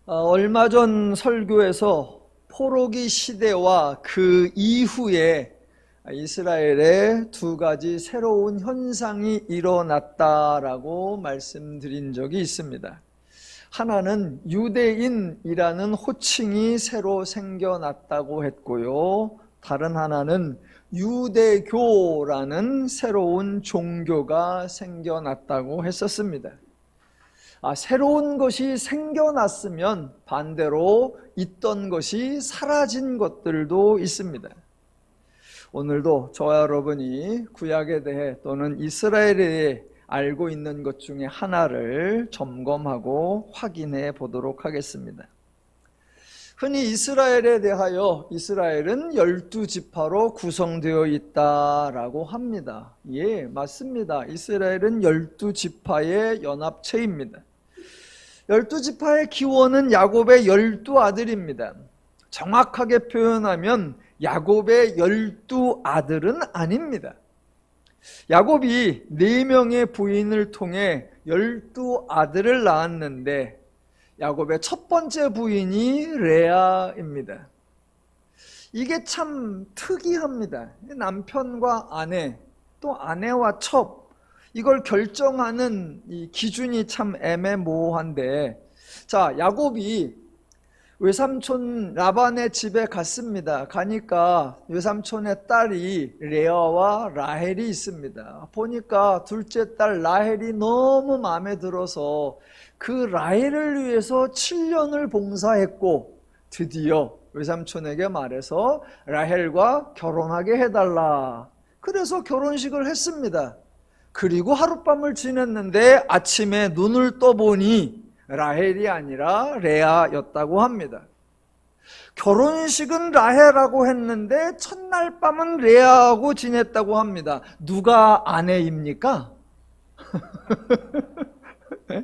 얼마 전 설교에서 포로기 시대와 그 이후에 이스라엘에 두 가지 새로운 현상이 일어났다라고 말씀드린 적이 있습니다. 하나는 유대인이라는 호칭이 새로 생겨났다고 했고요. 다른 하나는 유대교라는 새로운 종교가 생겨났다고 했었습니다. 새로운 것이 생겨났으면 반대로 있던 것이 사라진 것들도 있습니다. 오늘도 저와 여러분이 구약에 대해 또는 이스라엘에 대해 알고 있는 것 중에 하나를 점검하고 확인해 보도록 하겠습니다. 흔히 이스라엘에 대하여 이스라엘은 12지파로 구성되어 있다라고 합니다. 예, 맞습니다. 이스라엘은 12지파의 연합체입니다. 12지파의 기원은 야곱의 12아들입니다. 정확하게 표현하면 야곱의 12아들은 아닙니다. 야곱이 4명의 부인을 통해 12아들을 낳았는데 야곱의 첫 번째 부인이 레아입니다. 이게 참 특이합니다. 남편과 아내, 또 아내와 첩, 이걸 결정하는 이 기준이 참 애매모호한데, 자, 야곱이 외삼촌 라반의 집에 갔습니다. 가니까 외삼촌의 딸이 레아와 라헬이 있습니다. 보니까 둘째 딸 라헬이 너무 마음에 들어서 그 라헬을 위해서 7년을 봉사했고 드디어 외삼촌에게 말해서 라헬과 결혼하게 해달라. 그래서 결혼식을 했습니다. 그리고 하룻밤을 지냈는데 아침에 눈을 떠보니 라헬이 아니라 레아였다고 합니다. 결혼식은 라헬하고 했는데 첫날 밤은 레아하고 지냈다고 합니다. 누가 아내입니까? 네?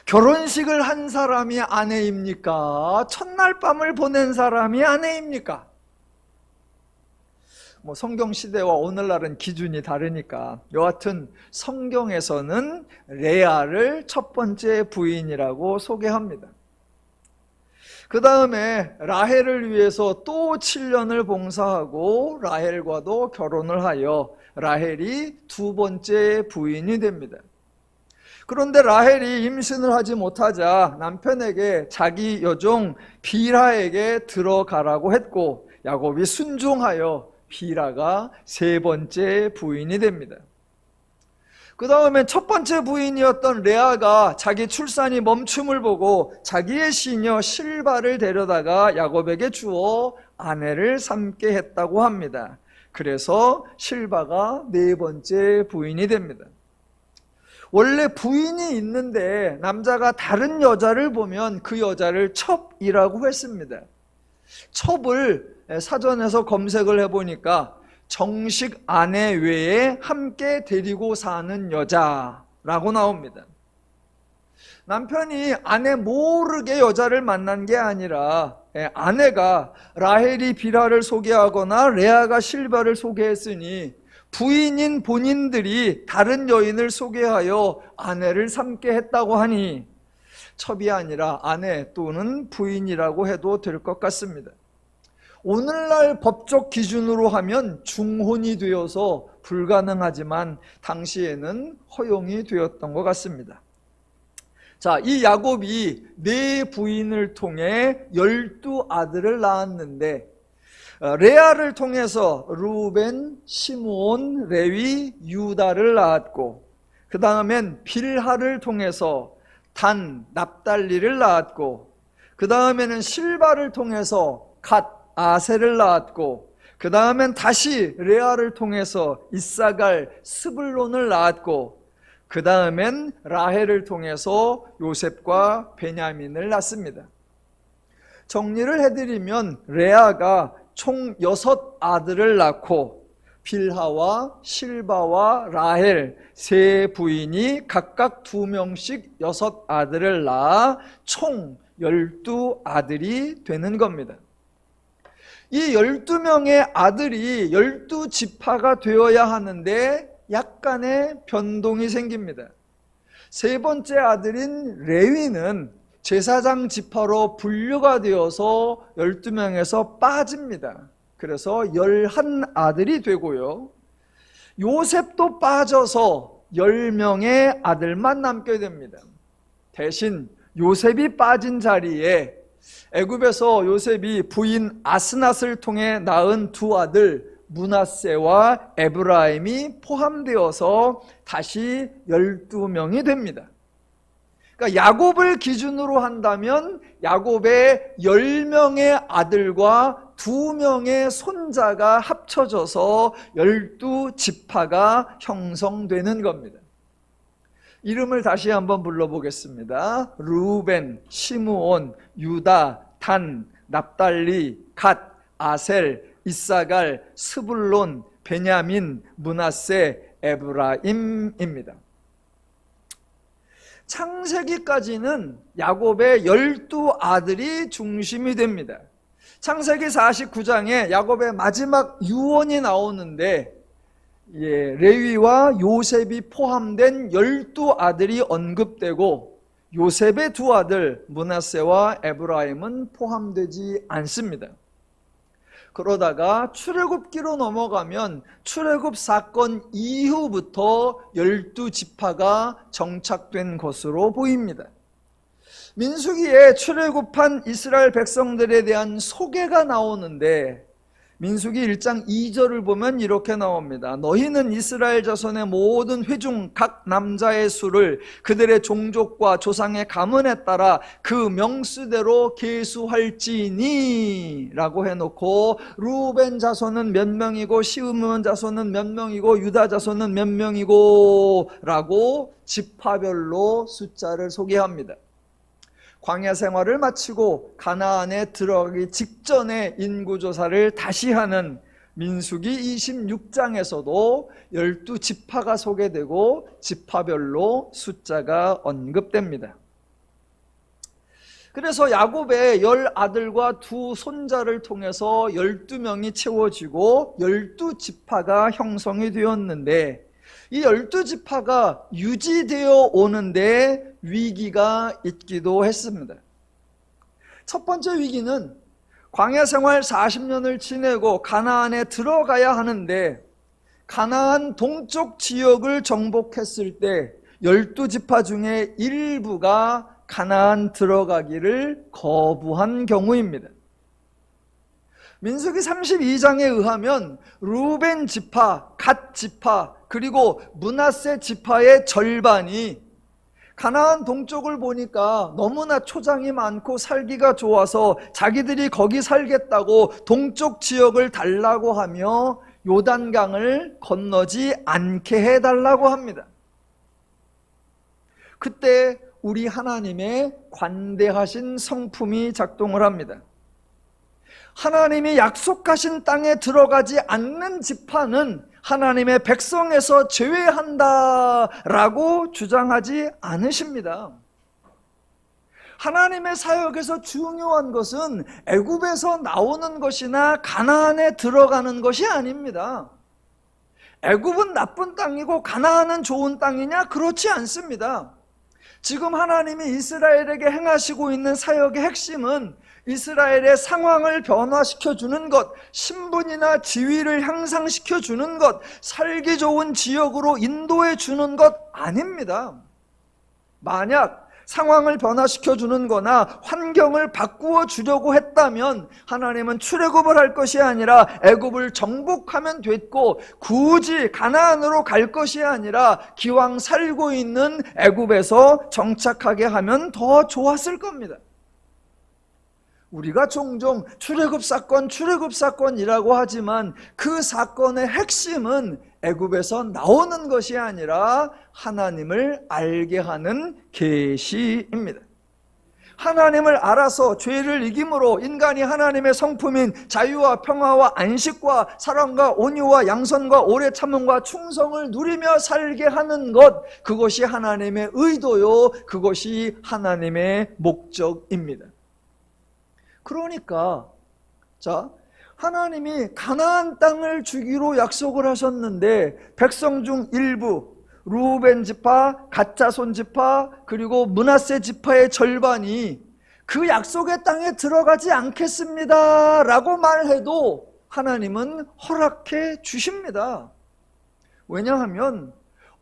결혼식을 한 사람이 아내입니까? 첫날 밤을 보낸 사람이 아내입니까? 성경 시대와 오늘날은 기준이 다르니까 여하튼 성경에서는 레아를 첫 번째 부인이라고 소개합니다. 그 다음에 라헬을 위해서 또 7년을 봉사하고 라헬과도 결혼을 하여 라헬이 두 번째 부인이 됩니다. 그런데 라헬이 임신을 하지 못하자 남편에게 자기 여종 빌하에게 들어가라고 했고 야곱이 순종하여 빌하가 세 번째 부인이 됩니다. 그 다음에 첫 번째 부인이었던 레아가 자기 출산이 멈춤을 보고 자기의 시녀 실바를 데려다가 야곱에게 주어 아내를 삼게 했다고 합니다. 그래서 실바가 네 번째 부인이 됩니다. 원래 부인이 있는데 남자가 다른 여자를 보면 그 여자를 첩이라고 했습니다. 첩을 사전에서 검색을 해보니까 정식 아내 외에 함께 데리고 사는 여자라고 나옵니다. 남편이 아내 모르게 여자를 만난 게 아니라 아내가 라헬이 빌하를 소개하거나 레아가 실바를 소개했으니 부인인 본인들이 다른 여인을 소개하여 아내를 삼게 했다고 하니 첩이 아니라 아내 또는 부인이라고 해도 될 것 같습니다. 오늘날 법적 기준으로 하면 중혼이 되어서 불가능하지만 당시에는 허용이 되었던 것 같습니다. 자, 이 야곱이 네 부인을 통해 12아들을 낳았는데 레아를 통해서 루벤, 시므온, 레위, 유다를 낳았고 그 다음엔 빌하를 통해서 단, 납달리를 낳았고 그 다음에는 실바를 통해서 갓, 아셀을 낳았고 그 다음엔 다시 레아를 통해서 이사갈, 스불론을 낳았고 그 다음엔 라헬을 통해서 요셉과 베냐민을 낳습니다. 정리를 해드리면 레아가 총 6아들을 낳고 빌하와 실바와 라헬 세 부인이 각각 2명씩 6아들을 낳아 총 12아들이 되는 겁니다. 이 12명의 아들이 12지파가 되어야 하는데 약간의 변동이 생깁니다. 세 번째 아들인 레위는 제사장 지파로 분류가 되어서 12명에서 빠집니다. 그래서 11아들이 되고요. 요셉도 빠져서 10명의 아들만 남게 됩니다. 대신 요셉이 빠진 자리에 애굽에서 요셉이 부인 아스낫을 통해 낳은 두 아들 므낫세와 에브라임이 포함되어서 다시 12명이 됩니다. 그러니까 야곱을 기준으로 한다면 야곱의 10명의 아들과 2명의 손자가 합쳐져서 12지파가 형성되는 겁니다. 이름을 다시 한번 불러보겠습니다. 르우벤, 시므온, 유다, 단, 납달리, 갓, 아셀, 이사갈, 스불론, 베냐민, 므낫세, 에브라임입니다. 창세기까지는 야곱의 12아들이 중심이 됩니다. 창세기 49장에 야곱의 마지막 유언이 나오는데 레위와 요셉이 포함된 12아들이 언급되고 요셉의 두 아들 므낫세와 에브라임은 포함되지 않습니다. 그러다가 출애굽기로 넘어가면 출애굽 사건 이후부터 12지파가 정착된 것으로 보입니다. 민수기에 출애굽한 이스라엘 백성들에 대한 소개가 나오는데 민수기 1장 2절을 보면 이렇게 나옵니다. 너희는 이스라엘 자손의 모든 회중 각 남자의 수를 그들의 종족과 조상의 가문에 따라 그 명수대로 계수할지니 라고 해놓고 루벤 자손은 몇 명이고 시므온 자손은 몇 명이고 유다 자손은 몇 명이고 라고 지파별로 숫자를 소개합니다. 광야 생활을 마치고 가나안에 들어가기 직전에 인구조사를 다시 하는 민수기 26장에서도 12지파가 소개되고 지파별로 숫자가 언급됩니다. 그래서 야곱의 10아들과 2 손자를 통해서 12명이 채워지고 12지파가 형성이 되었는데 이 12지파가 유지되어 오는데 위기가 있기도 했습니다. 첫 번째 위기는 광야 생활 40년을 지내고 가나안에 들어가야 하는데 가나안 동쪽 지역을 정복했을 때 12지파 중에 일부가 가나안 들어가기를 거부한 경우입니다. 민수기 32장에 의하면 루벤 지파, 갓 지파, 그리고 므낫세 지파의 절반이 가나안 동쪽을 보니까 너무나 초장이 많고 살기가 좋아서 자기들이 거기 살겠다고 동쪽 지역을 달라고 하며 요단강을 건너지 않게 해달라고 합니다. 그때 우리 하나님의 관대하신 성품이 작동을 합니다. 하나님이 약속하신 땅에 들어가지 않는 지파는 하나님의 백성에서 제외한다라고 주장하지 않으십니다. 하나님의 사역에서 중요한 것은 애굽에서 나오는 것이나 가나안에 들어가는 것이 아닙니다. 애굽은 나쁜 땅이고 가나안은 좋은 땅이냐? 그렇지 않습니다. 지금 하나님이 이스라엘에게 행하시고 있는 사역의 핵심은 이스라엘의 상황을 변화시켜주는 것, 신분이나 지위를 향상시켜주는 것, 살기 좋은 지역으로 인도해주는 것 아닙니다. 만약 상황을 변화시켜주는 거나 환경을 바꾸어 주려고 했다면 하나님은 출애굽을 할 것이 아니라 애굽을 정복하면 됐고 굳이 가나안으로 갈 것이 아니라 기왕 살고 있는 애굽에서 정착하게 하면 더 좋았을 겁니다. 우리가 종종 출애굽 사건이라고 하지만 그 사건의 핵심은 애굽에서 나오는 것이 아니라 하나님을 알게 하는 계시입니다. 하나님을 알아서 죄를 이김으로 인간이 하나님의 성품인 자유와 평화와 안식과 사랑과 온유와 양선과 오래 참음과 충성을 누리며 살게 하는 것, 그것이 하나님의 의도요, 그것이 하나님의 목적입니다. 그러니까 하나님이 가나안 땅을 주기로 약속을 하셨는데 백성 중 일부, 루벤 지파, 갓자손 지파, 그리고 므낫세 지파의 절반이 그 약속의 땅에 들어가지 않겠습니다 라고 말해도 하나님은 허락해 주십니다. 왜냐하면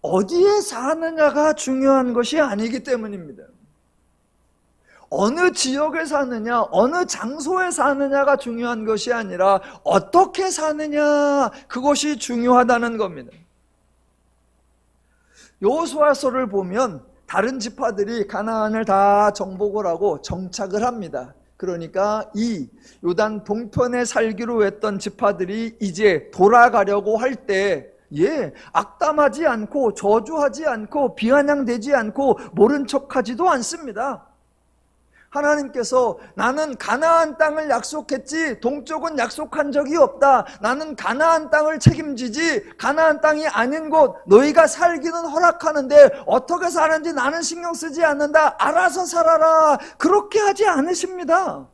어디에 사느냐가 중요한 것이 아니기 때문입니다. 어느 지역에 사느냐, 어느 장소에 사느냐가 중요한 것이 아니라 어떻게 사느냐, 그것이 중요하다는 겁니다. 여호수아서를 보면 다른 지파들이 가나안을 다 정복을 하고 정착을 합니다. 그러니까 이 요단 동편에 살기로 했던 지파들이 이제 돌아가려고 할 때 악담하지 않고 저주하지 않고 비아냥대지 않고 모른 척하지도 않습니다. 하나님께서 나는 가나안 땅을 약속했지 동쪽은 약속한 적이 없다. 나는 가나안 땅을 책임지지 가나안 땅이 아닌 곳 너희가 살기는 허락하는데 어떻게 사는지 나는 신경 쓰지 않는다. 알아서 살아라. 그렇게 하지 않으십니다.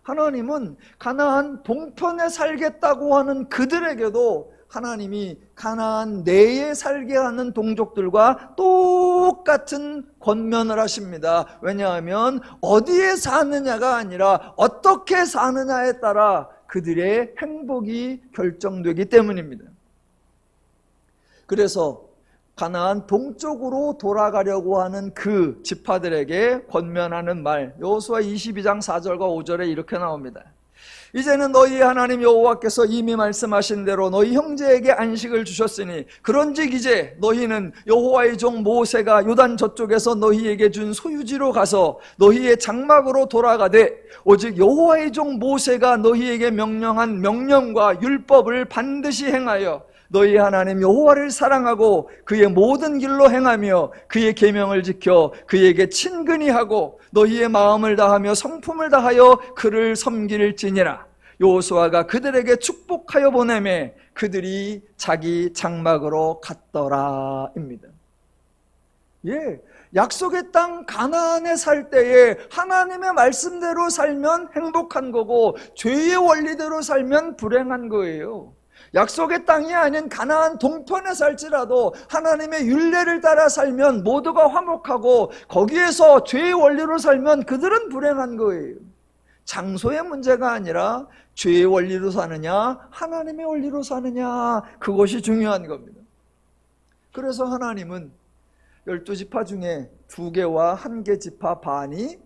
하나님은 가나안 동편에 살겠다고 하는 그들에게도 하나님이 가나안 내에 살게 하는 동족들과 똑같은 권면을 하십니다. 왜냐하면 어디에 사느냐가 아니라 어떻게 사느냐에 따라 그들의 행복이 결정되기 때문입니다. 그래서 가나안 동쪽으로 돌아가려고 하는 그 지파들에게 권면하는 말, 여호수아 22장 4절과 5절에 이렇게 나옵니다. 이제는 너희 하나님 여호와께서 이미 말씀하신 대로 너희 형제에게 안식을 주셨으니 그런즉 이제 너희는 여호와의 종 모세가 요단 저쪽에서 너희에게 준 소유지로 가서 너희의 장막으로 돌아가되 오직 여호와의 종 모세가 너희에게 명령한 명령과 율법을 반드시 행하여 너희 하나님 여호와를 사랑하고 그의 모든 길로 행하며 그의 계명을 지켜 그에게 친근히 하고 너희의 마음을 다하며 성품을 다하여 그를 섬길지니라. 여호수아가 그들에게 축복하여 보내매 그들이 자기 장막으로 갔더라입니다. 약속의 땅 가나안에 살 때에 하나님의 말씀대로 살면 행복한 거고 죄의 원리대로 살면 불행한 거예요. 약속의 땅이 아닌 가나안 동편에 살지라도 하나님의 율례를 따라 살면 모두가 화목하고 거기에서 죄의 원리로 살면 그들은 불행한 거예요. 장소의 문제가 아니라 죄의 원리로 사느냐 하나님의 원리로 사느냐 그것이 중요한 겁니다. 그래서 하나님은 12지파 중에 2개와 1개 지파 반이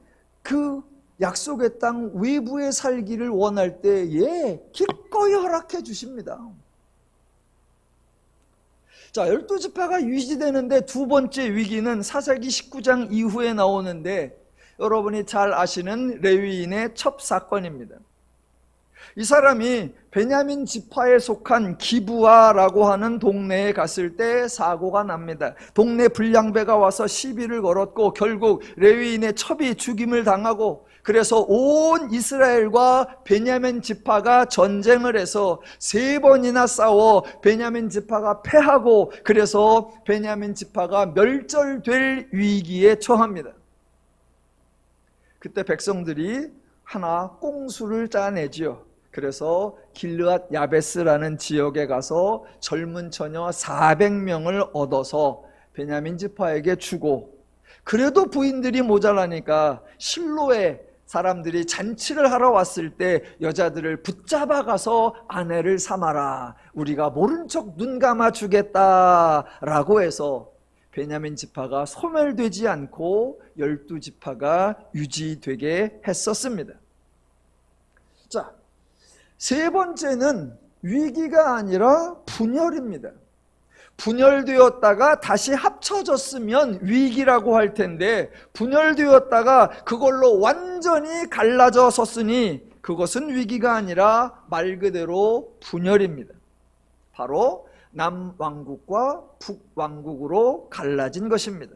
그 약속의 땅 외부에 살기를 원할 때에 기꺼이 허락해 주십니다. 자, 12지파가 유지되는데 두 번째 위기는 사사기 19장 이후에 나오는데 여러분이 잘 아시는 레위인의 첩사건입니다. 이 사람이 베냐민 지파에 속한 기브아라고 하는 동네에 갔을 때 사고가 납니다. 동네 불량배가 와서 시비를 걸었고 결국 레위인의 첩이 죽임을 당하고 그래서 온 이스라엘과 베냐민 지파가 전쟁을 해서 3번이나 싸워 베냐민 지파가 패하고 그래서 베냐민 지파가 멸절될 위기에 처합니다. 그때 백성들이 하나 꽁수를 짜내지요. 그래서 길르앗 야베스라는 지역에 가서 젊은 처녀 400명을 얻어서 베냐민 지파에게 주고 그래도 부인들이 모자라니까 실로에 사람들이 잔치를 하러 왔을 때 여자들을 붙잡아 가서 아내를 삼아라. 우리가 모른 척 눈 감아 주겠다라고 해서 베냐민 지파가 소멸되지 않고 12지파가 유지되게 했었습니다. 자, 세 번째는 위기가 아니라 분열입니다. 분열되었다가 다시 합쳐졌으면 위기라고 할 텐데 분열되었다가 그걸로 완전히 갈라져 섰으니 그것은 위기가 아니라 말 그대로 분열입니다. 바로 남왕국과 북왕국으로 갈라진 것입니다.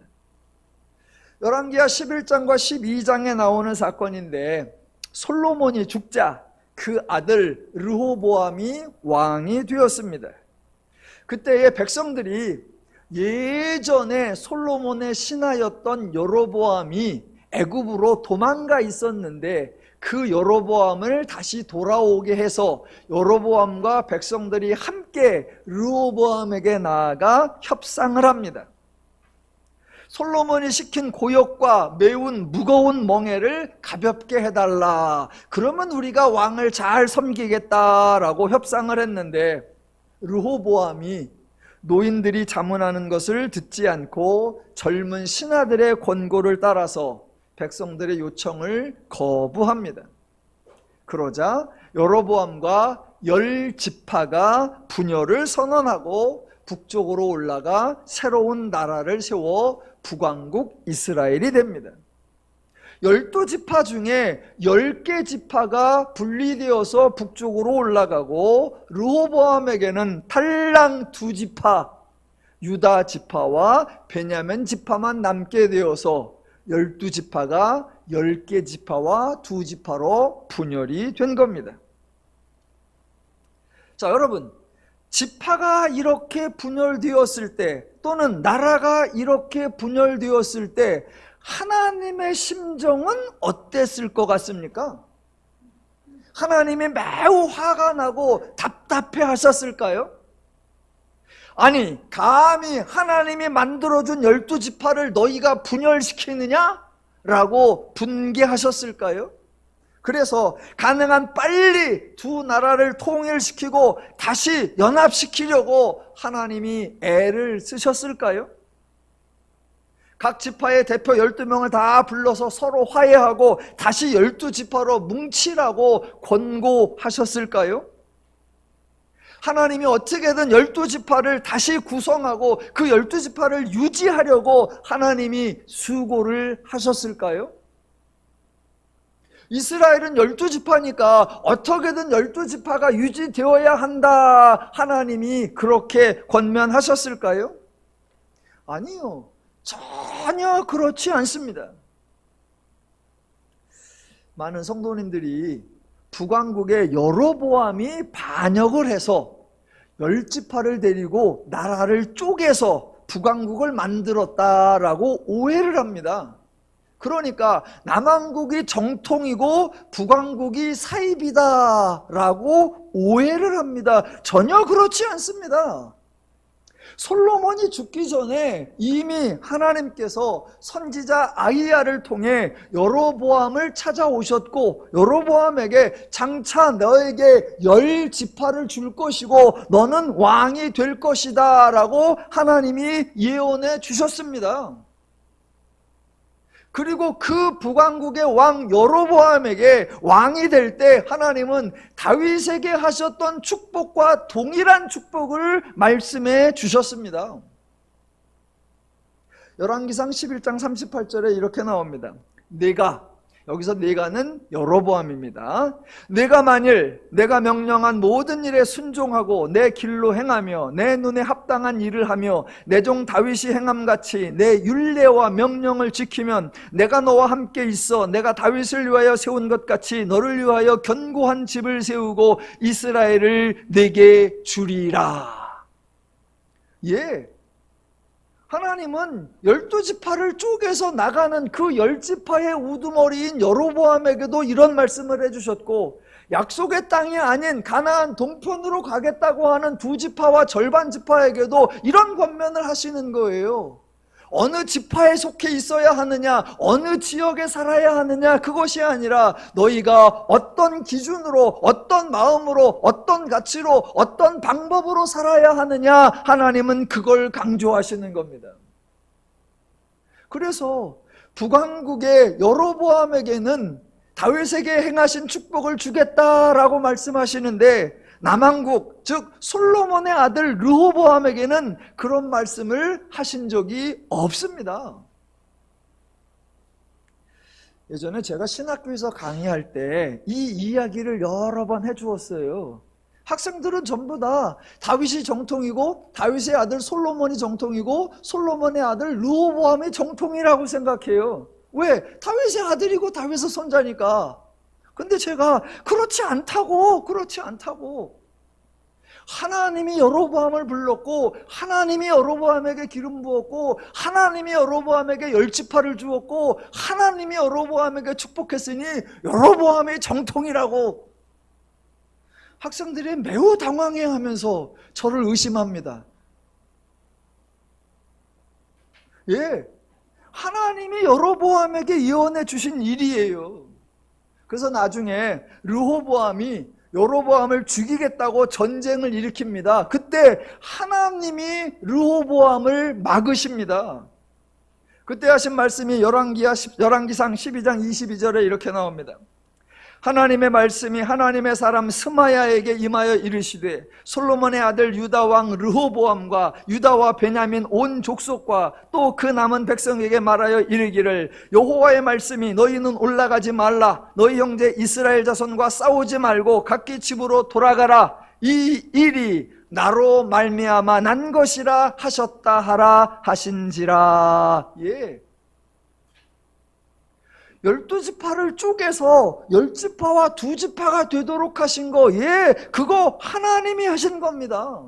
열왕기하 11장과 12장에 나오는 사건인데 솔로몬이 죽자 그 아들 르호보암이 왕이 되었습니다. 그때의 백성들이 예전에 솔로몬의 신하였던 여로보암이 애굽으로 도망가 있었는데 그 여로보암을 다시 돌아오게 해서 여로보암과 백성들이 함께 함께 르호보암에게 나아가 협상을 합니다. 솔로몬이 시킨 고역과 매운 무거운 멍에를 가볍게 해달라. 그러면 우리가 왕을 잘 섬기겠다라고 협상을 했는데, 르호보암이 노인들이 자문하는 것을 듣지 않고 젊은 신하들의 권고를 따라서 백성들의 요청을 거부합니다. 그러자 여로보암과 10지파가 분열을 선언하고 북쪽으로 올라가 새로운 나라를 세워 북왕국 이스라엘이 됩니다. 12지파 중에 10개 지파가 분리되어서 북쪽으로 올라가고, 르호보암에게는 탈랑 2지파, 유다 지파와 베냐민 지파만 남게 되어서 12지파가 10개 지파와 2지파로 분열이 된 겁니다. 자, 여러분, 지파가 이렇게 분열되었을 때, 또는 나라가 이렇게 분열되었을 때 하나님의 심정은 어땠을 것 같습니까? 하나님이 매우 화가 나고 답답해 하셨을까요? 아니, 감히 하나님이 만들어준 12지파를 너희가 분열시키느냐? 라고 분개하셨을까요? 그래서 가능한 빨리 두 나라를 통일시키고 다시 연합시키려고 하나님이 애를 쓰셨을까요? 각 지파의 대표 12명을 다 불러서 서로 화해하고 다시 12지파로 뭉치라고 권고하셨을까요? 하나님이 어떻게든 12지파를 다시 구성하고 그 12지파를 유지하려고 하나님이 수고를 하셨을까요? 이스라엘은 12지파니까 어떻게든 12지파가 유지되어야 한다, 하나님이 그렇게 권면하셨을까요? 아니요, 전혀 그렇지 않습니다. 많은 성도님들이 북왕국의 여로보암이 반역을 해서 10지파를 데리고 나라를 쪼개서 북왕국을 만들었다라고 오해를 합니다. 그러니까 남왕국이 정통이고 북왕국이 사입이다라고 오해를 합니다. 전혀 그렇지 않습니다. 솔로몬이 죽기 전에 이미 하나님께서 선지자 아히야를 통해 여로보암을 찾아오셨고, 여로보암에게 장차 너에게 10지파를 줄 것이고 너는 왕이 될 것이다 라고 하나님이 예언해 주셨습니다. 그리고 그 북왕국의 왕 여로보암에게 왕이 될 때 하나님은 다윗에게 하셨던 축복과 동일한 축복을 말씀해 주셨습니다. 열왕기상 11장 38절에 이렇게 나옵니다. 여기서 내가는 여로보암입니다. 내가 만일 내가 명령한 모든 일에 순종하고 내 길로 행하며 내 눈에 합당한 일을 하며 내 종 다윗이 행함같이 내 율례와 명령을 지키면 내가 너와 함께 있어 내가 다윗을 위하여 세운 것 같이 너를 위하여 견고한 집을 세우고 이스라엘을 내게 주리라. 예, 하나님은 12지파를 쪼개서 나가는 그 10지파의 우두머리인 여로보암에게도 이런 말씀을 해주셨고, 약속의 땅이 아닌 가나안 동편으로 가겠다고 하는 2지파와 절반 지파에게도 이런 권면을 하시는 거예요. 어느 지파에 속해 있어야 하느냐, 어느 지역에 살아야 하느냐, 그것이 아니라 너희가 어떤 기준으로, 어떤 마음으로, 어떤 가치로, 어떤 방법으로 살아야 하느냐, 하나님은 그걸 강조하시는 겁니다. 그래서 북왕국의 여로보암에게는 다윗에게 행하신 축복을 주겠다라고 말씀하시는데, 남왕국, 즉 솔로몬의 아들 르호보암에게는 그런 말씀을 하신 적이 없습니다. 예전에 제가 신학교에서 강의할 때 이 이야기를 여러 번 해주었어요. 학생들은 전부 다 다윗이 정통이고 다윗의 아들 솔로몬이 정통이고 솔로몬의 아들 르호보암이 정통이라고 생각해요. 왜? 다윗의 아들이고 다윗의 손자니까. 근데 제가 그렇지 않다고. 하나님이 여로보암을 불렀고 하나님이 여로보암에게 기름 부었고 하나님이 여로보암에게 10지파를 주었고 하나님이 여로보암에게 축복했으니 여로보암이 정통이라고. 학생들이 매우 당황해하면서 저를 의심합니다. 예, 하나님이 여로보암에게 예언해 주신 일이에요. 그래서 나중에 르호보암이 여로보암을 죽이겠다고 전쟁을 일으킵니다. 그때 하나님이 르호보암을 막으십니다. 그때 하신 말씀이 열왕기상 12장 22절에 이렇게 나옵니다. 하나님의 말씀이 하나님의 사람 스마야에게 임하여 이르시되 솔로몬의 아들 유다 왕 르호보암과 유다와 베냐민 온 족속과 또 그 남은 백성에게 말하여 이르기를 여호와의 말씀이 너희는 올라가지 말라 너희 형제 이스라엘 자손과 싸우지 말고 각기 집으로 돌아가라 이 일이 나로 말미암아 난 것이라 하셨다 하라 하신지라. 예. 12지파를 쪼개서 10지파와 2지파가 되도록 하신 거, 예, 그거 하나님이 하신 겁니다.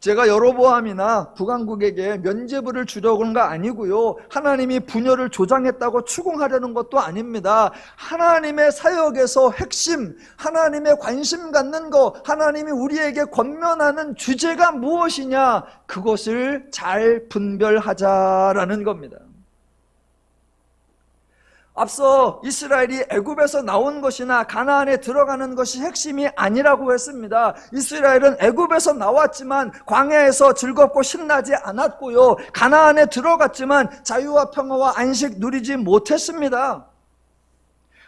제가 여로보암이나 북왕국에게 면죄부를 주려고 하는 거 아니고요, 하나님이 분열을 조장했다고 추궁하려는 것도 아닙니다. 하나님의 사역에서 핵심, 하나님의 관심 갖는 거, 하나님이 우리에게 권면하는 주제가 무엇이냐, 그것을 잘 분별하자라는 겁니다. 앞서 이스라엘이 애굽에서 나온 것이나 가나안에 들어가는 것이 핵심이 아니라고 했습니다. 이스라엘은 애굽에서 나왔지만 광야에서 즐겁고 신나지 않았고요, 가나안에 들어갔지만 자유와 평화와 안식 누리지 못했습니다.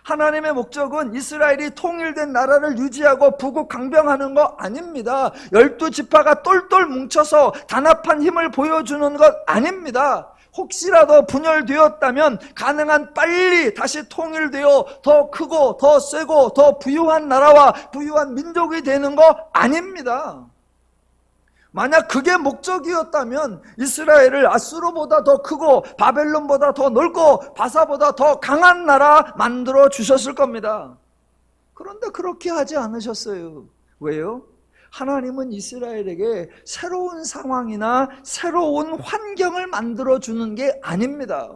하나님의 목적은 이스라엘이 통일된 나라를 유지하고 부국 강병하는 거 아닙니다. 12지파가 똘똘 뭉쳐서 단합한 힘을 보여주는 것 아닙니다. 혹시라도 분열되었다면 가능한 빨리 다시 통일되어 더 크고 더 세고 더 부유한 나라와 부유한 민족이 되는 거 아닙니다. 만약 그게 목적이었다면 이스라엘을 아수르보다 더 크고 바벨론보다 더 넓고 바사보다 더 강한 나라 만들어 주셨을 겁니다. 그런데 그렇게 하지 않으셨어요. 왜요? 하나님은 이스라엘에게 새로운 상황이나 새로운 환경을 만들어주는 게 아닙니다.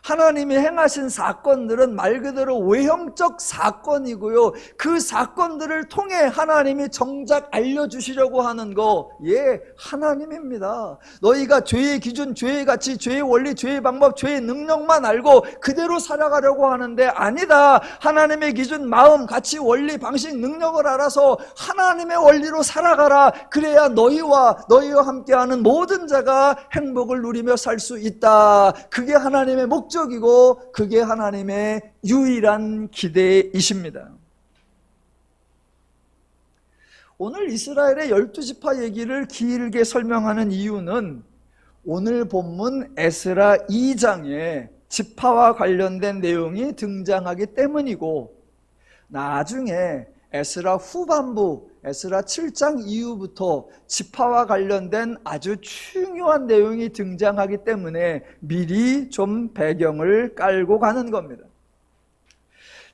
하나님이 행하신 사건들은 말 그대로 외형적 사건이고요, 그 사건들을 통해 하나님이 정작 알려주시려고 하는 거, 예, 하나님입니다. 너희가 죄의 기준, 죄의 가치, 죄의 원리, 죄의 방법, 죄의 능력만 알고 그대로 살아가려고 하는데 아니다. 하나님의 기준, 마음, 가치, 원리, 방식, 능력을 알아서 하나님의 원리로 살아가라. 그래야 너희와 함께하는 모든 자가 행복을 누리며 살 수 있다. 그게 하나님의 목적이고 그게 하나님의 유일한 기대이십니다. 오늘 이스라엘의 12지파 얘기를 길게 설명하는 이유는 오늘 본문 에스라 2장에 지파와 관련된 내용이 등장하기 때문이고, 나중에 에스라 후반부 에스라 7장 이후부터 지파와 관련된 아주 중요한 내용이 등장하기 때문에 미리 좀 배경을 깔고 가는 겁니다.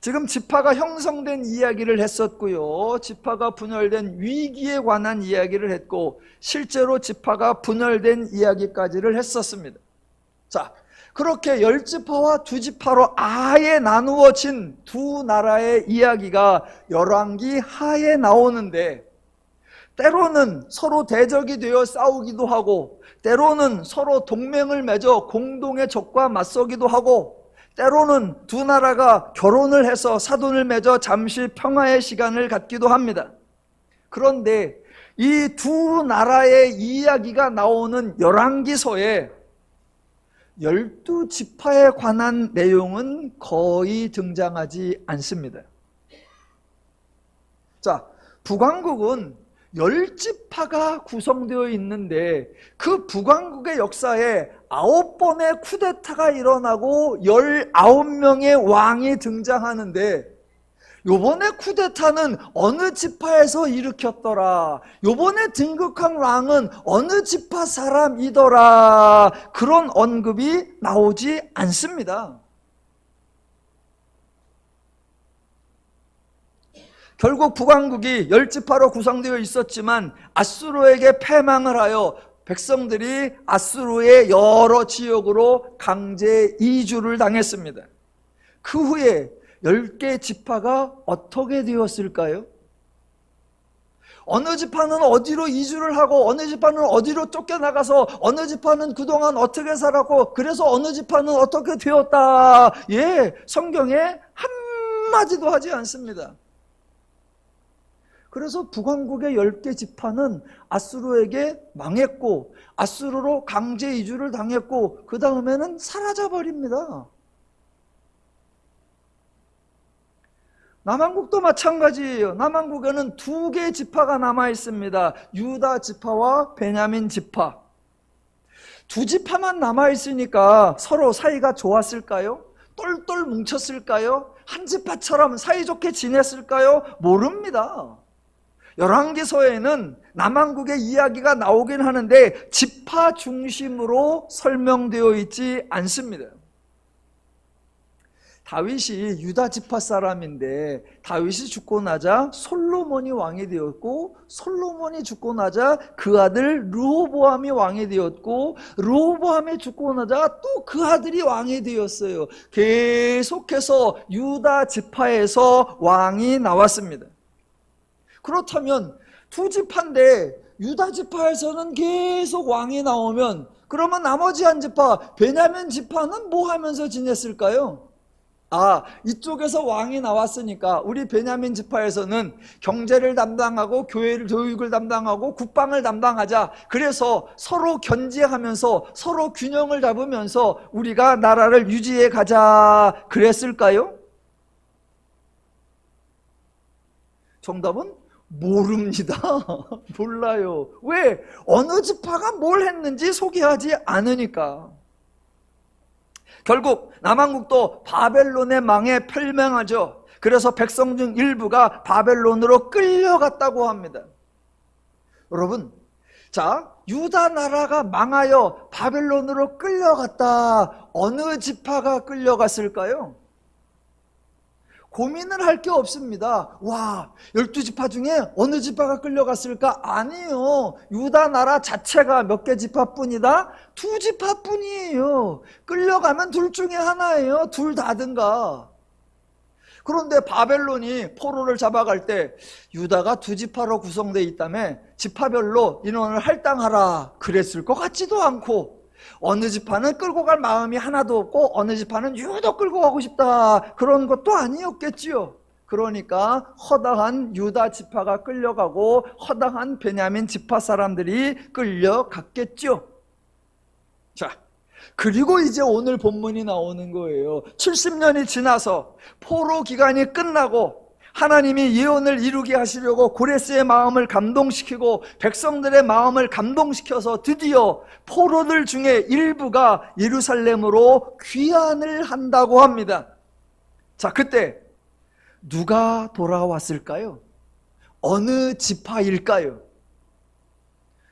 지금 지파가 형성된 이야기를 했었고요, 지파가 분열된 위기에 관한 이야기를 했고, 실제로 지파가 분열된 이야기까지를 했었습니다. 자, 그렇게 10지파와 2지파로 아예 나누어진 두 나라의 이야기가 열왕기 하에 나오는데, 때로는 서로 대적이 되어 싸우기도 하고, 때로는 서로 동맹을 맺어 공동의 적과 맞서기도 하고, 때로는 두 나라가 결혼을 해서 사돈을 맺어 잠시 평화의 시간을 갖기도 합니다. 그런데 이 두 나라의 이야기가 나오는 열왕기서에 12지파에 관한 내용은 거의 등장하지 않습니다. 자, 북왕국은 10지파가 구성되어 있는데 그 북왕국의 역사에 9번의 쿠데타가 일어나고 19명의 왕이 등장하는데, 요번에 쿠데타는 어느 지파에서 일으켰더라, 요번에 등극한 왕은 어느 지파 사람이더라, 그런 언급이 나오지 않습니다. 결국 북왕국이 10지파로 구성되어 있었지만 아수르에게 패망을 하여 백성들이 아수르의 여러 지역으로 강제 이주를 당했습니다. 그 후에 10개 지파가 어떻게 되었을까요? 어느 지파는 어디로 이주를 하고 어느 지파는 어디로 쫓겨나가서 어느 지파는 그동안 어떻게 살았고 그래서 어느 지파는 어떻게 되었다. 예, 성경에 한마디도 하지 않습니다. 그래서 북왕국의 10개 지파는 아수르에게 망했고 아수르로 강제 이주를 당했고 그 다음에는 사라져버립니다. 남한국도 마찬가지예요. 남한국에는 2개 지파가 남아 있습니다. 유다 지파와 베냐민 지파. 2지파만 남아 있으니까 서로 사이가 좋았을까요? 똘똘 뭉쳤을까요? 한 지파처럼 사이좋게 지냈을까요? 모릅니다. 열왕기서에는 남한국의 이야기가 나오긴 하는데 지파 중심으로 설명되어 있지 않습니다. 다윗이 유다 지파 사람인데 다윗이 죽고 나자 솔로몬이 왕이 되었고 솔로몬이 죽고 나자 그 아들 르호보암이 왕이 되었고 르호보암이 죽고 나자 또 그 아들이 왕이 되었어요. 계속해서 유다 지파에서 왕이 나왔습니다. 그렇다면 2지파인데 유다 지파에서는 계속 왕이 나오면 그러면 나머지 한 지파 베냐민 지파는 뭐 하면서 지냈을까요? 이쪽에서 왕이 나왔으니까 우리 베냐민 지파에서는 경제를 담당하고 교육을 담당하고 국방을 담당하자. 그래서 서로 견제하면서 서로 균형을 잡으면서 우리가 나라를 유지해 가자 그랬을까요? 정답은 모릅니다. 몰라요. 왜? 어느 지파가 뭘 했는지 소개하지 않으니까. 결국 남한국도 바벨론의 망에 멸망하죠. 그래서 백성 중 일부가 바벨론으로 끌려갔다고 합니다. 여러분, 자, 유다 나라가 망하여 바벨론으로 끌려갔다. 어느 지파가 끌려갔을까요? 고민을 할 게 없습니다. 12지파 중에 어느 지파가 끌려갔을까? 아니요. 유다 나라 자체가 몇 개 지파뿐이다? 2지파뿐이에요. 끌려가면 둘 중에 하나예요. 둘 다든가. 그런데 바벨론이 포로를 잡아갈 때 유다가 2지파로 구성되어 있다며 지파별로 인원을 할당하라 그랬을 것 같지도 않고 어느 지파는 끌고 갈 마음이 하나도 없고 어느 지파는 유독 끌고 가고 싶다 그런 것도 아니었겠지요. 그러니까 허다한 유다 지파가 끌려가고 허다한 베냐민 지파 사람들이 끌려갔겠죠. 자, 그리고 이제 오늘 본문이 나오는 거예요. 70년이 지나서 포로 기간이 끝나고 하나님이 예언을 이루게 하시려고 고레스의 마음을 감동시키고 백성들의 마음을 감동시켜서 드디어 포로들 중에 일부가 예루살렘으로 귀환을 한다고 합니다. 자, 그때 누가 돌아왔을까요? 어느 지파일까요?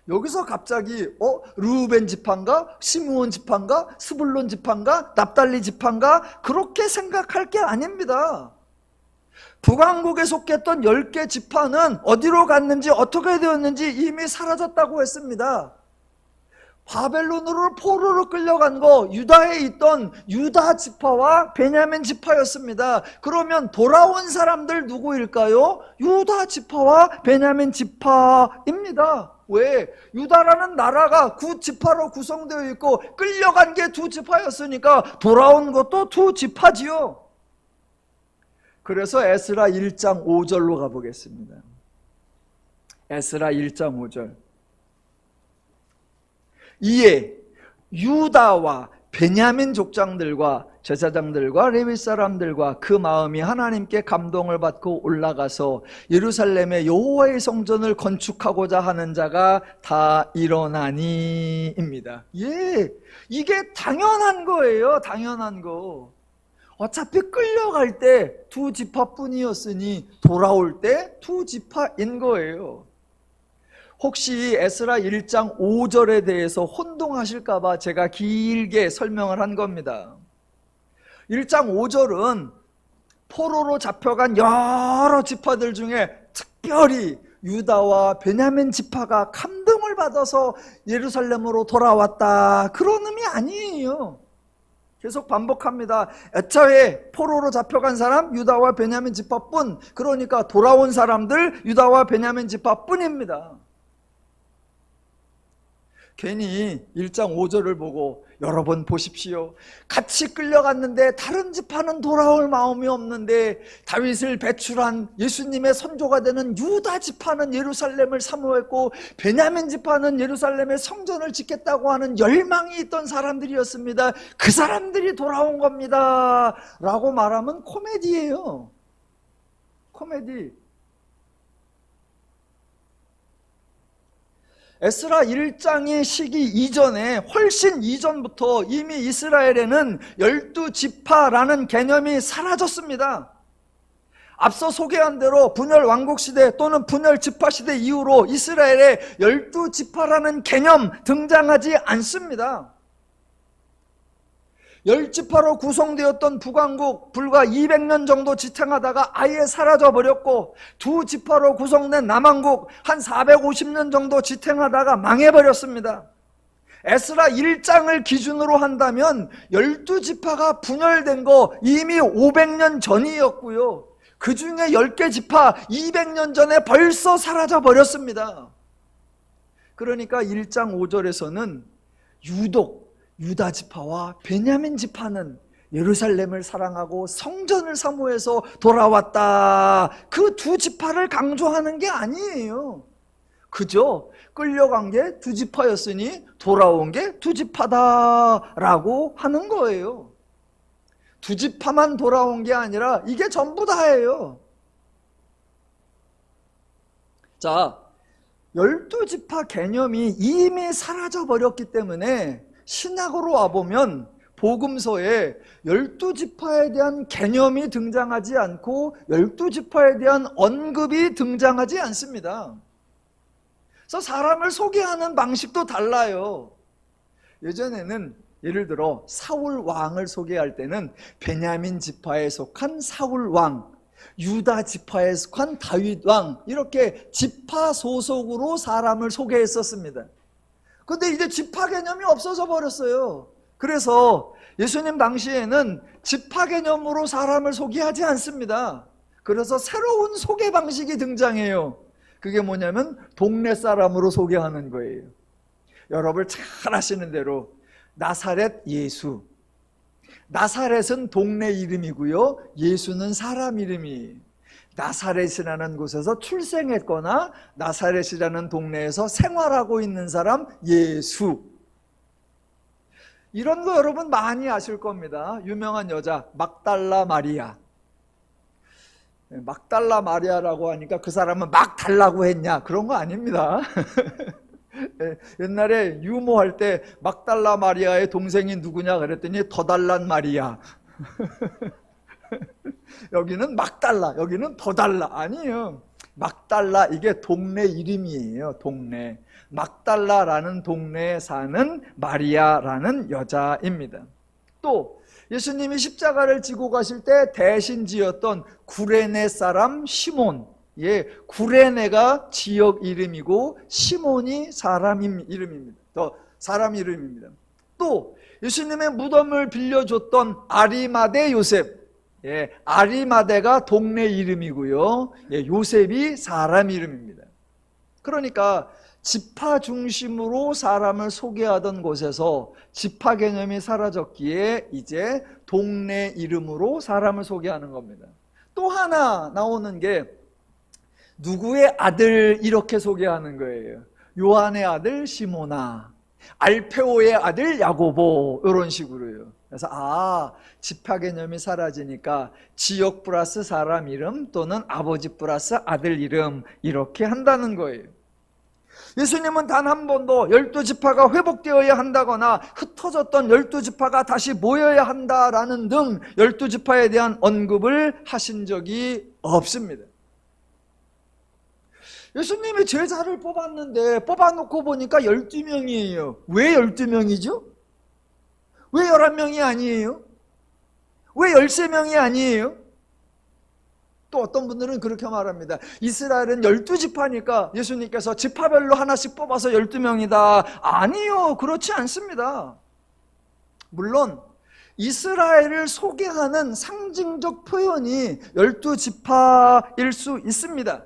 여기서 갑자기 르우벤 지파인가? 시므온 지파인가? 스불론 지파인가? 납달리 지파인가? 그렇게 생각할 게 아닙니다. 북왕국에 속했던 10개 지파는 어디로 갔는지 어떻게 되었는지 이미 사라졌다고 했습니다. 바벨론으로 포로로 끌려간 거 유다에 있던 유다 지파와 베냐민 지파였습니다. 그러면 돌아온 사람들 누구일까요? 유다 지파와 베냐민 지파입니다. 왜? 유다라는 나라가 9지파로 구성되어 있고 끌려간 게 2지파였으니까 돌아온 것도 2지파지요. 그래서 에스라 1장 5절로 가보겠습니다. 에스라 1장 5절. 이에 유다와 베냐민 족장들과 제사장들과 레위 사람들과 그 마음이 하나님께 감동을 받고 올라가서 예루살렘의 여호와의 성전을 건축하고자 하는 자가 다 일어나니입니다. 예, 이게 당연한 거예요. 당연한 거. 어차피 끌려갈 때 2지파뿐이었으니 돌아올 때 2지파인 거예요. 혹시 에스라 1장 5절에 대해서 혼동하실까 봐 제가 길게 설명을 한 겁니다. 1장 5절은 포로로 잡혀간 여러 지파들 중에 특별히 유다와 베냐민 지파가 감동을 받아서 예루살렘으로 돌아왔다 그런 의미 아니에요. 계속 반복합니다. 애초에 포로로 잡혀간 사람 유다와 베냐민 지파뿐, 그러니까 돌아온 사람들 유다와 베냐민 지파뿐입니다. 괜히 1장 5절을 보고 여러분 보십시오. 같이 끌려갔는데 다른 지파는 돌아올 마음이 없는데 다윗을 배출한 예수님의 선조가 되는 유다 지파는 예루살렘을 사모했고 베냐민 지파는 예루살렘의 성전을 짓겠다고 하는 열망이 있던 사람들이었습니다. 그 사람들이 돌아온 겁니다 라고 말하면 코미디예요. 코미디. 에스라 1장의 시기 이전에, 훨씬 이전부터 이미 이스라엘에는 12지파라는 개념이 사라졌습니다. 앞서 소개한 대로 분열 왕국시대 또는 분열 지파시대 이후로 이스라엘에 12지파라는 개념 등장하지 않습니다. 10지파로 구성되었던 북왕국 불과 200년 정도 지탱하다가 아예 사라져버렸고, 2지파로 구성된 남왕국 한 450년 정도 지탱하다가 망해버렸습니다. 에스라 1장을 기준으로 한다면 12지파가 분열된 거 이미 500년 전이었고요, 그 중에 10개 지파 200년 전에 벌써 사라져버렸습니다. 그러니까 1장 5절에서는 유독 유다 지파와 베냐민 지파는 예루살렘을 사랑하고 성전을 사모해서 돌아왔다, 그 두 지파를 강조하는 게 아니에요. 그저 끌려간 게 두 지파였으니 돌아온 게 두 지파다라고 하는 거예요. 두 지파만 돌아온 게 아니라 이게 전부 다예요. 자, 12지파 개념이 이미 사라져버렸기 때문에 신약으로 와보면 복음서에 12지파에 대한 개념이 등장하지 않고 12지파에 대한 언급이 등장하지 않습니다. 그래서 사람을 소개하는 방식도 달라요. 예전에는 예를 들어 사울 왕을 소개할 때는 베냐민 지파에 속한 사울 왕, 유다 지파에 속한 다윗 왕, 이렇게 지파 소속으로 사람을 소개했었습니다. 근데 이제 지파 개념이 없어져 버렸어요. 그래서 예수님 당시에는 지파 개념으로 사람을 소개하지 않습니다. 그래서 새로운 소개 방식이 등장해요. 그게 뭐냐면 동네 사람으로 소개하는 거예요. 여러분 잘 아시는 대로 나사렛 예수, 나사렛은 동네 이름이고요, 예수는 사람 이름이에요. 나사렛이라는 곳에서 출생했거나 나사렛이라는 동네에서 생활하고 있는 사람 예수. 이런 거 여러분 많이 아실 겁니다. 유명한 여자 막달라 마리아. 막달라 마리아라고 하니까 그 사람은 막 달라고 했냐, 그런 거 아닙니다. 옛날에 유모할 때 막달라 마리아의 동생이 누구냐 그랬더니 더 달란 마리아. 여기는 막달라, 여기는 더 달라. 아니에요. 막달라, 이게 동네 이름이에요. 동네. 막달라라는 동네에 사는 마리아라는 여자입니다. 또 예수님이 십자가를 지고 가실 때 대신 지었던 구레네 사람 시몬, 구레네가 지역 이름이고 시몬이 사람 이름입니다. 사람 이름입니다. 또 예수님의 무덤을 빌려줬던 아리마대 요셉, 아리마대가 동네 이름이고요, 요셉이 사람 이름입니다. 그러니까 지파 중심으로 사람을 소개하던 곳에서 지파 개념이 사라졌기에 이제 동네 이름으로 사람을 소개하는 겁니다. 또 하나 나오는 게 누구의 아들, 이렇게 소개하는 거예요. 요한의 아들 시모나, 알페오의 아들 야고보, 이런 식으로요. 그래서 지파 개념이 사라지니까 지역 플러스 사람 이름 또는 아버지 플러스 아들 이름, 이렇게 한다는 거예요. 예수님은 단 한 번도 12지파가 회복되어야 한다거나 흩어졌던 12지파가 다시 모여야 한다라는 등 12지파에 대한 언급을 하신 적이 없습니다. 예수님이 제자를 뽑았는데 뽑아놓고 보니까 12명이에요. 왜 12명이죠? 왜 11명이 아니에요? 왜 13명이 아니에요? 또 어떤 분들은 그렇게 말합니다. 이스라엘은 12지파니까 예수님께서 지파별로 하나씩 뽑아서 12명이다. 아니요, 그렇지 않습니다. 물론 이스라엘을 소개하는 상징적 표현이 12지파일 수 있습니다.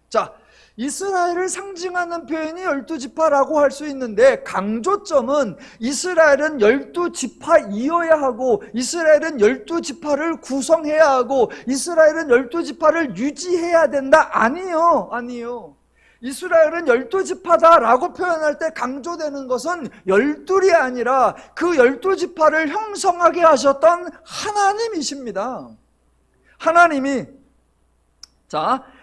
자, 이스라엘을 상징하는 표현이 12지파라고 할 수 있는데, 강조점은 이스라엘은 12지파이어야 하고, 이스라엘은 12지파를 구성해야 하고, 이스라엘은 12지파를 유지해야 된다. 아니요. 이스라엘은 12지파다라고 표현할 때 강조되는 것은 12이 아니라 그 12지파를 형성하게 하셨던 하나님이십니다. 하나님이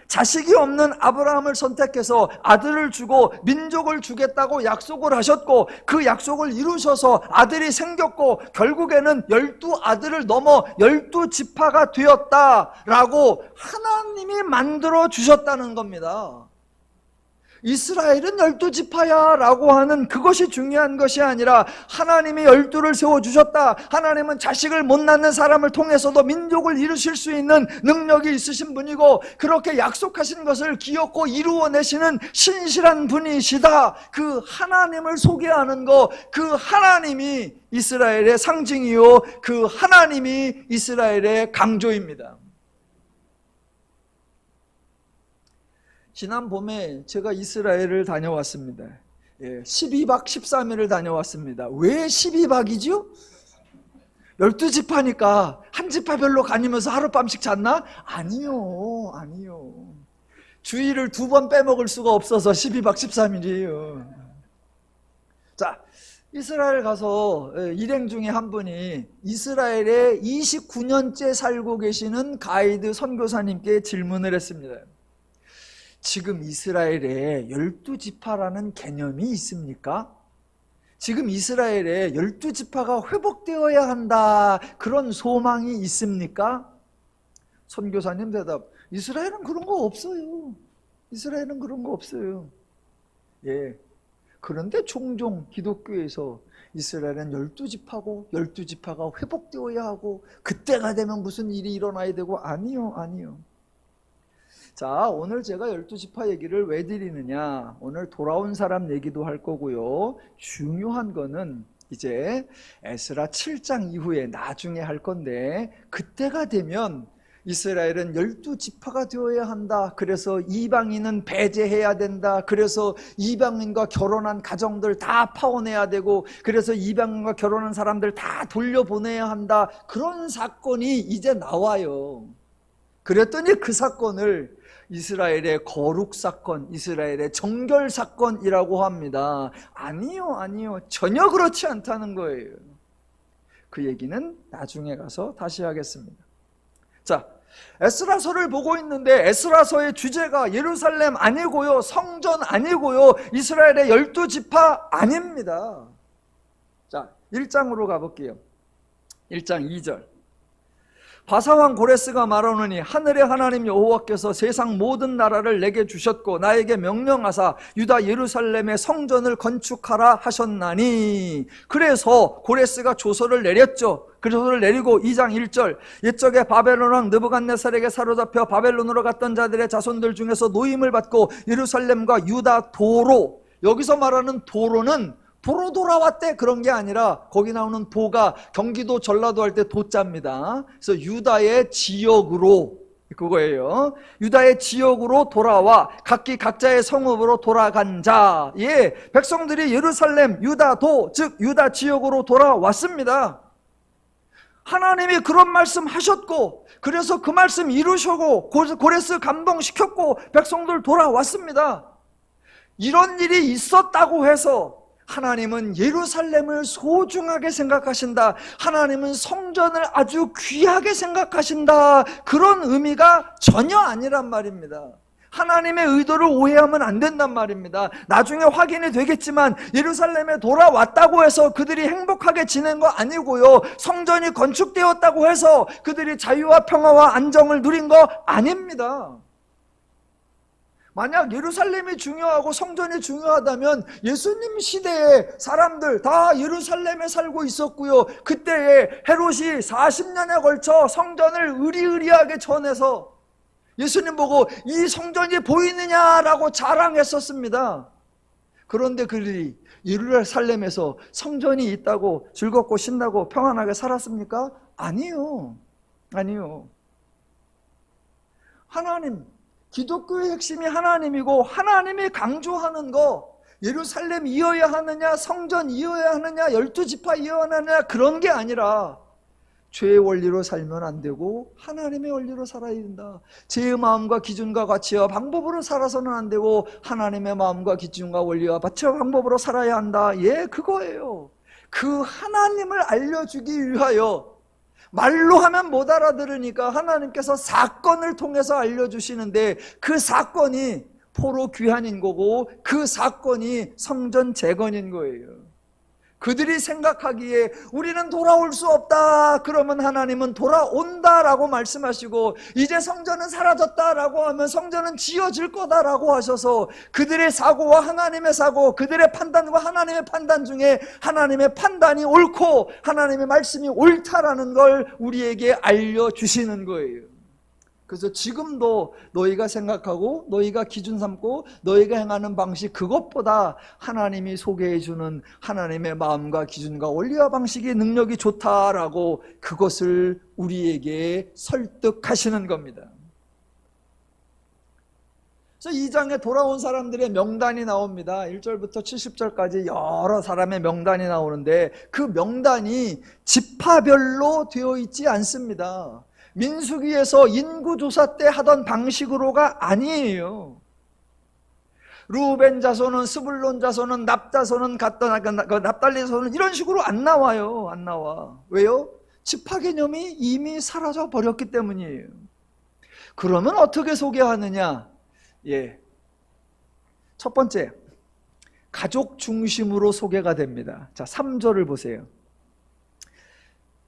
자식이 없는 아브라함을 선택해서 아들을 주고 민족을 주겠다고 약속을 하셨고, 그 약속을 이루셔서 아들이 생겼고, 결국에는 12아들을 넘어 12지파가 되었다라고 하나님이 만들어 주셨다는 겁니다. 이스라엘은 12지파야 라고 하는 그것이 중요한 것이 아니라, 하나님이 12를 세워주셨다, 하나님은 자식을 못 낳는 사람을 통해서도 민족을 이루실 수 있는 능력이 있으신 분이고, 그렇게 약속하신 것을 기억고 이루어내시는 신실한 분이시다, 그 하나님을 소개하는 것, 그 하나님이 이스라엘의 상징이요, 그 하나님이 이스라엘의 강조입니다. 지난 봄에 제가 이스라엘을 다녀왔습니다. 12박 13일을 다녀왔습니다. 왜 12박이죠? 12지파니까 한 지파별로 다니면서 하룻밤씩 잤나? 아니요. 주일을 2번 빼먹을 수가 없어서 12박 13일이에요. 자, 이스라엘 가서 일행 중에 한 분이 이스라엘에 29년째 살고 계시는 가이드 선교사님께 질문을 했습니다. 지금 이스라엘에 12지파라는 개념이 있습니까? 지금 이스라엘에 12지파가 회복되어야 한다, 그런 소망이 있습니까? 선교사님 대답, 이스라엘은 그런 거 없어요. 이스라엘은 그런 거 없어요. 그런데 종종 기독교에서 이스라엘은 12지파고 12지파가 회복되어야 하고, 그때가 되면 무슨 일이 일어나야 되고, 아니요. 자, 오늘 제가 12지파 얘기를 왜 드리느냐, 오늘 돌아온 사람 얘기도 할 거고요, 중요한 거는 이제 에스라 7장 이후에 나중에 할 건데, 그때가 되면 이스라엘은 12지파가 되어야 한다, 그래서 이방인은 배제해야 된다, 그래서 이방인과 결혼한 가정들 다 파혼해야 되고, 그래서 이방인과 결혼한 사람들 다 돌려보내야 한다, 그런 사건이 이제 나와요. 그랬더니 그 사건을 이스라엘의 거룩 사건, 이스라엘의 정결 사건이라고 합니다. 아니요. 전혀 그렇지 않다는 거예요. 그 얘기는 나중에 가서 다시 하겠습니다. 자, 에스라서를 보고 있는데, 에스라서의 주제가 예루살렘 아니고요, 성전 아니고요, 이스라엘의 12지파 아닙니다. 자, 1장으로 가볼게요. 1장 2절. 바사왕 고레스가 말하노니, 하늘의 하나님 여호와께서 세상 모든 나라를 내게 주셨고 나에게 명령하사 유다 예루살렘의 성전을 건축하라 하셨나니, 그래서 고레스가 조서를 내렸죠. 그 조서를 내리고 2장 1절, 옛적에 바벨론 왕 느부갓네살에게 사로잡혀 바벨론으로 갔던 자들의 자손들 중에서 노임을 받고 예루살렘과 유다 도로, 여기서 말하는 도로는 도로 돌아왔대, 그런 게 아니라 거기 나오는 도가 경기도 전라도 할 때 도자입니다. 그래서 유다의 지역으로, 그거예요. 유다의 지역으로 돌아와 각기 각자의 성읍으로 돌아간 자, 백성들이 예루살렘, 유다도, 즉 유다 지역으로 돌아왔습니다. 하나님이 그런 말씀 하셨고, 그래서 그 말씀 이루시고 고레스 감동시켰고 백성들 돌아왔습니다. 이런 일이 있었다고 해서 하나님은 예루살렘을 소중하게 생각하신다, 하나님은 성전을 아주 귀하게 생각하신다, 그런 의미가 전혀 아니란 말입니다. 하나님의 의도를 오해하면 안 된단 말입니다. 나중에 확인이 되겠지만 예루살렘에 돌아왔다고 해서 그들이 행복하게 지낸 거 아니고요, 성전이 건축되었다고 해서 그들이 자유와 평화와 안정을 누린 거 아닙니다. 만약 예루살렘이 중요하고 성전이 중요하다면 예수님 시대에 사람들 다 예루살렘에 살고 있었고요, 그때에 헤롯이 40년에 걸쳐 성전을 의리의리하게 전해서 예수님 보고 이 성전이 보이느냐라고 자랑했었습니다. 그런데 그들이 예루살렘에서 성전이 있다고 즐겁고 신나고 평안하게 살았습니까? 아니요. 아니요. 하나님, 기독교의 핵심이 하나님이고 하나님이 강조하는 거, 예루살렘이어야 하느냐, 성전이어야 하느냐, 12지파 이어야 하느냐, 그런 게 아니라 죄의 원리로 살면 안 되고 하나님의 원리로 살아야 된다. 제 마음과 기준과 가치와 방법으로 살아서는 안 되고 하나님의 마음과 기준과 원리와 가치와 방법으로 살아야 한다. 예, 그거예요. 그 하나님을 알려주기 위하여, 말로 하면 못 알아들으니까 하나님께서 사건을 통해서 알려주시는데, 그 사건이 포로 귀환인 거고 그 사건이 성전 재건인 거예요. 그들이 생각하기에 우리는 돌아올 수 없다, 그러면 하나님은 돌아온다라고 말씀하시고, 이제 성전은 사라졌다라고 하면 성전은 지어질 거다라고 하셔서, 그들의 사고와 하나님의 사고, 그들의 판단과 하나님의 판단 중에 하나님의 판단이 옳고 하나님의 말씀이 옳다라는 걸 우리에게 알려주시는 거예요. 그래서 지금도 너희가 생각하고 너희가 기준 삼고 너희가 행하는 방식, 그것보다 하나님이 소개해 주는 하나님의 마음과 기준과 원리와 방식의 능력이 좋다라고 그것을 우리에게 설득하시는 겁니다. 그래서 2장에 돌아온 사람들의 명단이 나옵니다. 1절부터 70절까지 여러 사람의 명단이 나오는데, 그 명단이 지파별로 되어 있지 않습니다. 민수기에서 인구조사 때 하던 방식으로가 아니에요. 루벤 자손은, 스불론 자손은, 납 자손은, 납달리 자손은, 이런 식으로 안 나와요. 안 나와. 왜요? 지파 개념이 이미 사라져 버렸기 때문이에요. 그러면 어떻게 소개하느냐? 예. 첫 번째, 가족 중심으로 소개가 됩니다. 자, 3절을 보세요.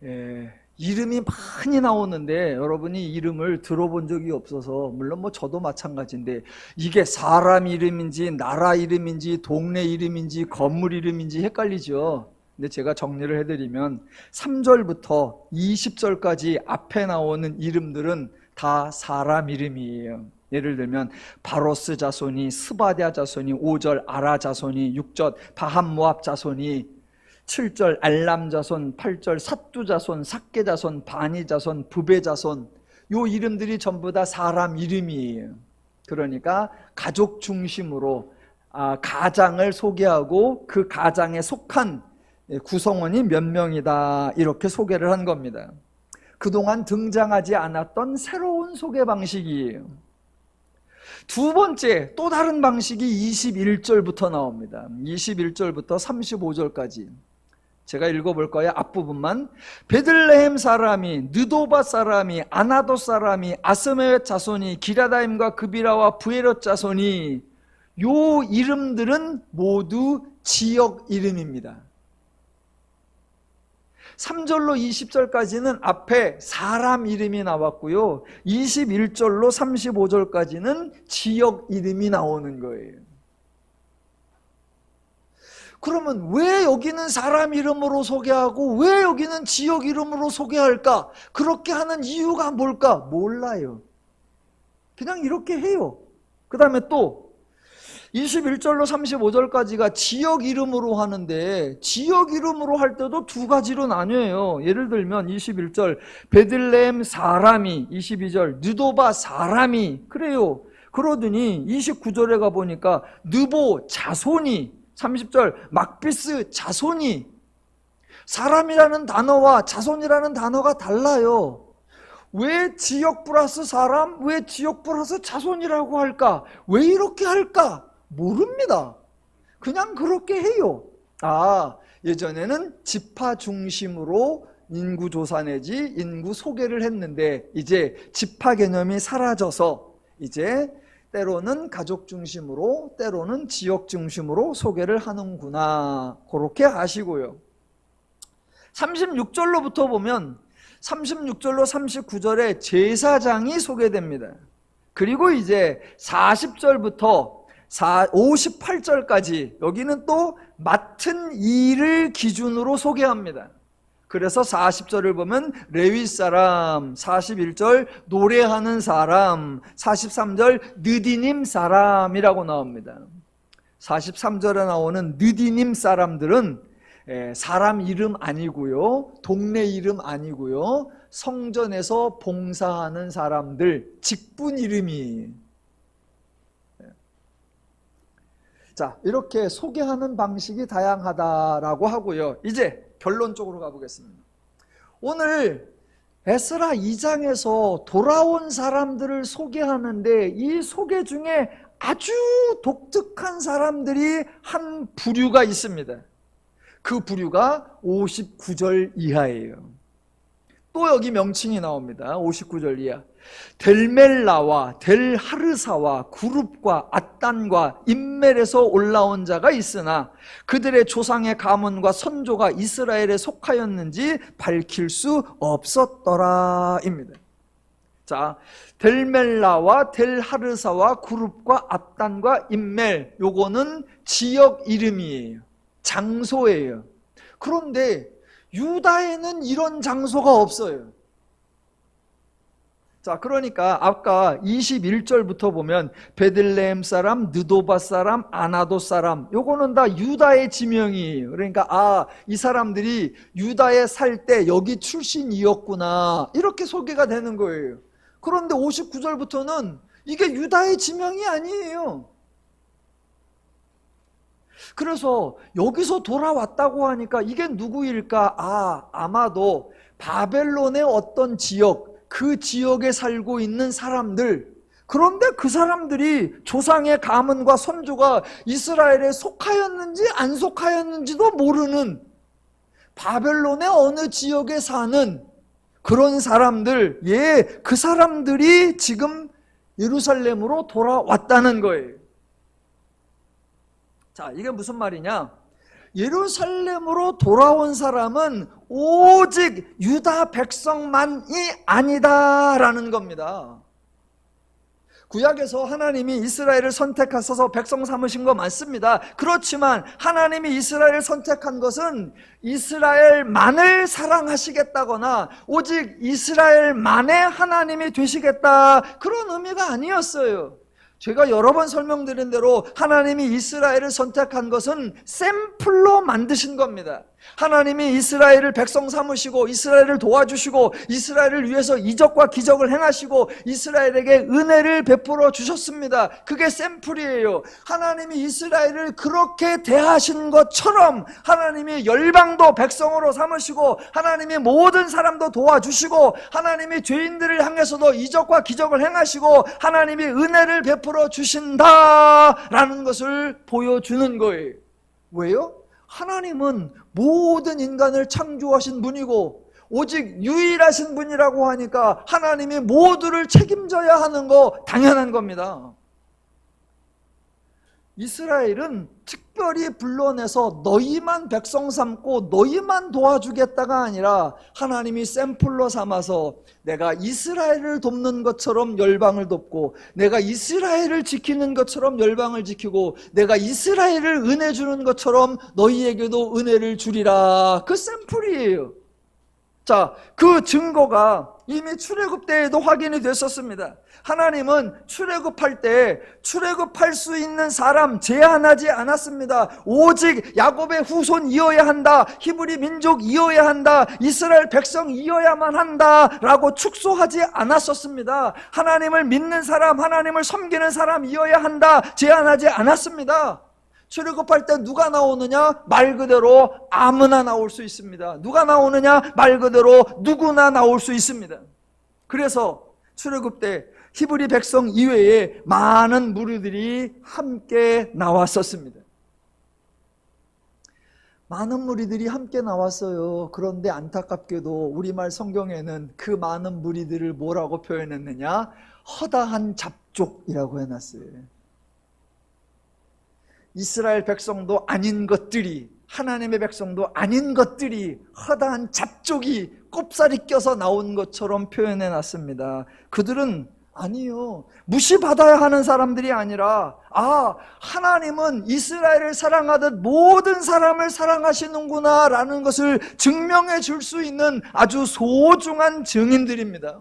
예. 이름이 많이 나오는데 여러분이 이름을 들어본 적이 없어서, 물론 저도 마찬가지인데, 이게 사람 이름인지 나라 이름인지 동네 이름인지 건물 이름인지 헷갈리죠. 근데 제가 정리를 해드리면 3절부터 20절까지 앞에 나오는 이름들은 다 사람 이름이에요. 예를 들면 바로스 자손이, 스바랴 자손이, 5절 아라 자손이, 6절 바함 모압 자손이, 7절 알람 자손, 8절 삿두 자손, 삭게 자손, 바니 자손, 부베 자손, 요 이름들이 전부 다 사람 이름이에요. 그러니까 가족 중심으로 가장을 소개하고 그 가장에 속한 구성원이 몇 명이다, 이렇게 소개를 한 겁니다. 그동안 등장하지 않았던 새로운 소개 방식이에요. 두 번째, 또 다른 방식이 21절부터 나옵니다. 21절부터 35절까지 제가 읽어볼 거예요. 앞부분만. 베들레헴 사람이, 느도바 사람이, 아나도 사람이, 아스메 자손이, 기라다임과 그비라와 부에롯 자손이, 요 이름들은 모두 지역 이름입니다. 3절로 20절까지는 앞에 사람 이름이 나왔고요, 21절로 35절까지는 지역 이름이 나오는 거예요. 그러면 왜 여기는 사람 이름으로 소개하고 왜 여기는 지역 이름으로 소개할까? 그렇게 하는 이유가 뭘까? 몰라요. 그냥 이렇게 해요. 그 다음에 또 21절로 35절까지가 지역 이름으로 하는데, 지역 이름으로 할 때도 두 가지로 나뉘어요. 예를 들면 21절 베들레헴 사람이, 22절 느도바 사람이, 그래요. 그러더니 29절에 가보니까 느보 자손이, 30절 막비스 자손이. 사람이라는 단어와 자손이라는 단어가 달라요. 왜 지역 플러스 사람, 왜 지역 플러스 자손이라고 할까? 왜 이렇게 할까? 모릅니다. 그냥 그렇게 해요. 예전에는 지파 중심으로 인구조사 내지 인구 소개를 했는데, 이제 지파 개념이 사라져서 이제 때로는 가족 중심으로, 때로는 지역 중심으로 소개를 하는구나, 그렇게 아시고요. 36절로부터 보면 36절로 39절에 제사장이 소개됩니다. 그리고 이제 40절부터 58절까지 여기는 또 맡은 일을 기준으로 소개합니다. 그래서 40절을 보면 레위 사람, 41절 노래하는 사람, 43절 느디님 사람이라고 나옵니다. 43절에 나오는 느디님 사람들은 사람 이름 아니고요, 동네 이름 아니고요, 성전에서 봉사하는 사람들 직분 이름이. 자, 이렇게 소개하는 방식이 다양하다라고 하고요. 이제 결론 쪽으로 가보겠습니다. 오늘 에스라 2장에서 돌아온 사람들을 소개하는데 이 소개 중에 아주 독특한 사람들이 한 부류가 있습니다. 그 부류가 59절 이하예요. 또 여기 명칭이 나옵니다. 59절 이하. 델멜라와 델하르사와 구룹과 앗단과 임멜에서 올라온 자가 있으나 그들의 조상의 가문과 선조가 이스라엘에 속하였는지 밝힐 수 없었더라 입니다. 자, 델멜라와 델하르사와 구룹과 앗단과 임멜, 요거는 지역 이름이에요. 장소예요. 그런데 유다에는 이런 장소가 없어요. 자, 그러니까 아까 21절부터 보면 베들레헴 사람, 느도바 사람, 아나도 사람, 요거는 다 유다의 지명이에요. 그러니까 이 사람들이 유다에 살 때 여기 출신이었구나, 이렇게 소개가 되는 거예요. 그런데 59절부터는 이게 유다의 지명이 아니에요. 그래서 여기서 돌아왔다고 하니까 이게 누구일까? 아마도 바벨론의 어떤 지역, 그 지역에 살고 있는 사람들. 그런데 그 사람들이 조상의 가문과 선조가 이스라엘에 속하였는지 안 속하였는지도 모르는 바벨론의 어느 지역에 사는 그런 사람들, 그 사람들이 지금 예루살렘으로 돌아왔다는 거예요. 자, 이게 무슨 말이냐? 예루살렘으로 돌아온 사람은 오직 유다 백성만이 아니다라는 겁니다. 구약에서 하나님이 이스라엘을 선택하셔서 백성 삼으신 거 맞습니다. 그렇지만 하나님이 이스라엘을 선택한 것은 이스라엘만을 사랑하시겠다거나 오직 이스라엘만의 하나님이 되시겠다, 그런 의미가 아니었어요. 제가 여러 번 설명드린 대로 하나님이 이스라엘을 선택한 것은 샘플로 만드신 겁니다. 하나님이 이스라엘을 백성 삼으시고 이스라엘을 도와주시고 이스라엘을 위해서 이적과 기적을 행하시고 이스라엘에게 은혜를 베풀어 주셨습니다. 그게 샘플이에요. 하나님이 이스라엘을 그렇게 대하신 것처럼 하나님이 열방도 백성으로 삼으시고 하나님이 모든 사람도 도와주시고 하나님이 죄인들을 향해서도 이적과 기적을 행하시고 하나님이 은혜를 베풀어 주신다라는 것을 보여주는 거예요. 왜요? 하나님은 모든 인간을 창조하신 분이고 오직 유일하신 분이라고 하니까 하나님이 모두를 책임져야 하는 거 당연한 겁니다. 이스라엘은 특별히 불러내서 너희만 백성 삼고 너희만 도와주겠다가 아니라 하나님이 샘플로 삼아서 내가 이스라엘을 돕는 것처럼 열방을 돕고 내가 이스라엘을 지키는 것처럼 열방을 지키고 내가 이스라엘을 은혜 주는 것처럼 너희에게도 은혜를 주리라, 그 샘플이에요. 자, 그 증거가 이미 출애굽 때에도 확인이 됐었습니다. 하나님은 출애굽할 때 출애굽할 수 있는 사람 제한하지 않았습니다. 오직 야곱의 후손이어야 한다, 히브리 민족이어야 한다, 이스라엘 백성이어야만 한다라고 축소하지 않았었습니다. 하나님을 믿는 사람, 하나님을 섬기는 사람이어야 한다 제한하지 않았습니다. 출애굽할 때 누가 나오느냐? 말 그대로 아무나 나올 수 있습니다. 누가 나오느냐? 말 그대로 누구나 나올 수 있습니다. 그래서 출애굽 때 히브리 백성 이외에 많은 무리들이 함께 나왔었습니다. 많은 무리들이 함께 나왔어요. 그런데 안타깝게도 우리말 성경에는 그 많은 무리들을 뭐라고 표현했느냐? 허다한 잡족이라고 해놨어요. 이스라엘 백성도 아닌 것들이, 하나님의 백성도 아닌 것들이 허다한 잡족이 꼽살이 껴서 나온 것처럼 표현해놨습니다. 그들은 아니요, 무시받아야 하는 사람들이 아니라 하나님은 이스라엘을 사랑하듯 모든 사람을 사랑하시는구나 라는 것을 증명해 줄 수 있는 아주 소중한 증인들입니다.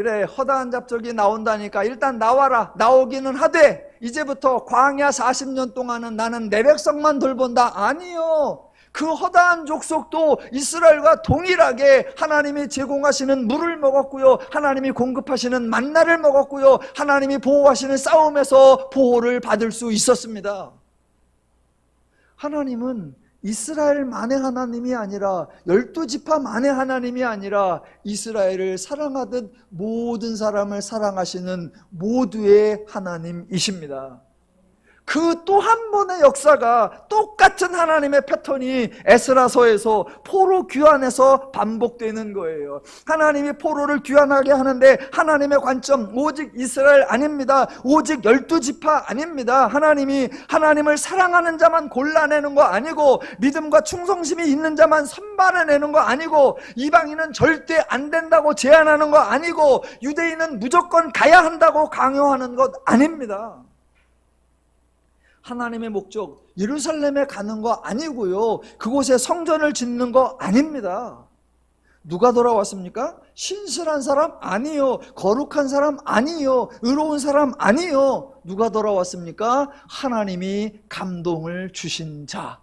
그래, 허다한 잡적이 나온다니까 일단 나와라. 나오기는 하되 이제부터 광야 40년 동안은 나는 내 백성만 돌본다. 아니요. 그 허다한 족속도 이스라엘과 동일하게 하나님이 제공하시는 물을 먹었고요, 하나님이 공급하시는 만나를 먹었고요, 하나님이 보호하시는 싸움에서 보호를 받을 수 있었습니다. 하나님은 이스라엘만의 하나님이 아니라 12지파만의 하나님이 아니라 이스라엘을 사랑하듯 모든 사람을 사랑하시는 모두의 하나님이십니다. 그 또 한 번의 역사가 똑같은 하나님의 패턴이 에스라서에서 포로 귀환에서 반복되는 거예요. 하나님이 포로를 귀환하게 하는데 하나님의 관점 오직 이스라엘 아닙니다. 오직 12지파 아닙니다. 하나님이 하나님을 사랑하는 자만 골라내는 거 아니고 믿음과 충성심이 있는 자만 선발해내는 거 아니고 이방인은 절대 안 된다고 제한하는 거 아니고 유대인은 무조건 가야 한다고 강요하는 것 아닙니다. 하나님의 목적 예루살렘에 가는 거 아니고요, 그곳에 성전을 짓는 거 아닙니다. 누가 돌아왔습니까? 신실한 사람 아니요, 거룩한 사람 아니요, 의로운 사람 아니요. 누가 돌아왔습니까? 하나님이 감동을 주신 자.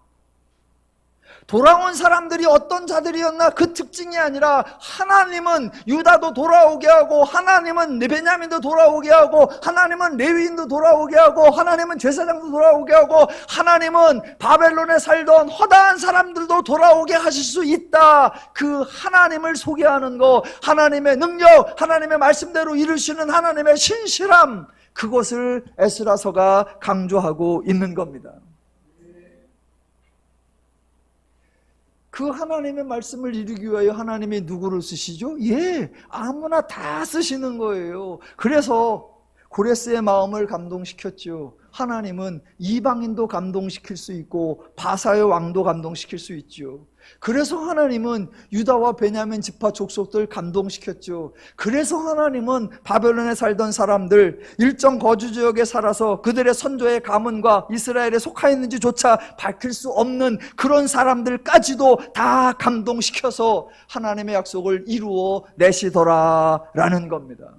돌아온 사람들이 어떤 자들이었나 그 특징이 아니라 하나님은 유다도 돌아오게 하고 하나님은 베냐민도 돌아오게 하고 하나님은 레위인도 돌아오게 하고 하나님은 제사장도 돌아오게 하고 하나님은 바벨론에 살던 허다한 사람들도 돌아오게 하실 수 있다. 그 하나님을 소개하는 거, 하나님의 능력, 하나님의 말씀대로 이루시는 하나님의 신실함, 그것을 에스라서가 강조하고 있는 겁니다. 그 하나님의 말씀을 이루기 위하여 하나님이 누구를 쓰시죠? 예, 아무나 다 쓰시는 거예요. 그래서 고레스의 마음을 감동시켰죠. 하나님은 이방인도 감동시킬 수 있고 바사의 왕도 감동시킬 수 있죠. 그래서 하나님은 유다와 베냐민 지파 족속들 감동시켰죠. 그래서 하나님은 바벨론에 살던 사람들, 일정 거주 지역에 살아서 그들의 선조의 가문과 이스라엘에 속하 있는지조차 밝힐 수 없는 그런 사람들까지도 다 감동시켜서 하나님의 약속을 이루어 내시더라라는 겁니다.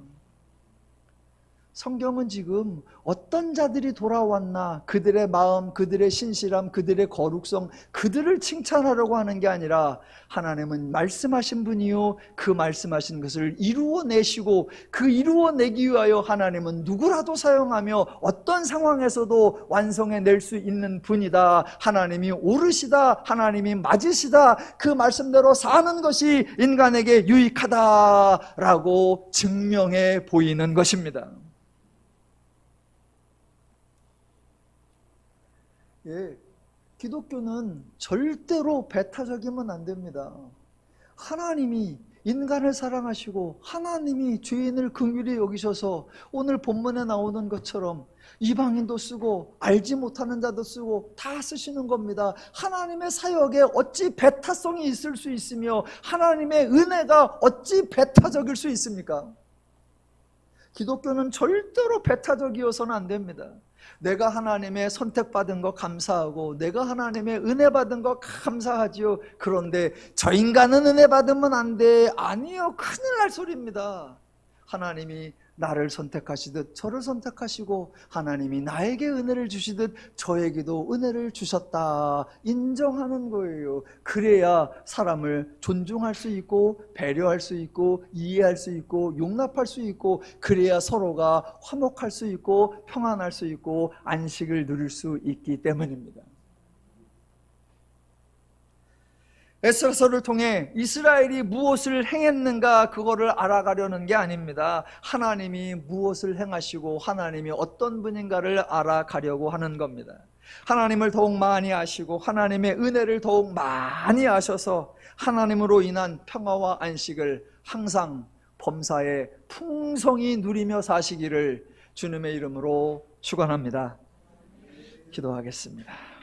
성경은 지금 어떤 자들이 돌아왔나, 그들의 마음, 그들의 신실함, 그들의 거룩성, 그들을 칭찬하려고 하는 게 아니라 하나님은 말씀하신 분이요, 그 말씀하신 것을 이루어내시고 그 이루어내기 위하여 하나님은 누구라도 사용하며 어떤 상황에서도 완성해낼 수 있는 분이다. 하나님이 옳으시다, 하나님이 맞으시다, 그 말씀대로 사는 것이 인간에게 유익하다라고 증명해 보이는 것입니다. 예, 기독교는 절대로 배타적이면 안 됩니다. 하나님이 인간을 사랑하시고 하나님이 죄인을 긍휼히 여기셔서 오늘 본문에 나오는 것처럼 이방인도 쓰고 알지 못하는 자도 쓰고 다 쓰시는 겁니다. 하나님의 사역에 어찌 배타성이 있을 수 있으며 하나님의 은혜가 어찌 배타적일 수 있습니까? 기독교는 절대로 배타적이어서는 안 됩니다. 내가 하나님의 선택받은 거 감사하고 내가 하나님의 은혜 받은 거 감사하지요. 그런데 저 인간은 은혜 받으면 안 돼. 아니요, 큰일 날 소리입니다. 하나님이 나를 선택하시듯 저를 선택하시고 하나님이 나에게 은혜를 주시듯 저에게도 은혜를 주셨다 인정하는 거예요. 그래야 사람을 존중할 수 있고 배려할 수 있고 이해할 수 있고 용납할 수 있고, 그래야 서로가 화목할 수 있고 평안할 수 있고 안식을 누릴 수 있기 때문입니다. 에스라서를 통해 이스라엘이 무엇을 행했는가 그거를 알아가려는 게 아닙니다. 하나님이 무엇을 행하시고 하나님이 어떤 분인가를 알아가려고 하는 겁니다. 하나님을 더욱 많이 아시고 하나님의 은혜를 더욱 많이 아셔서 하나님으로 인한 평화와 안식을 항상 범사에 풍성히 누리며 사시기를 주님의 이름으로 축원합니다. 기도하겠습니다.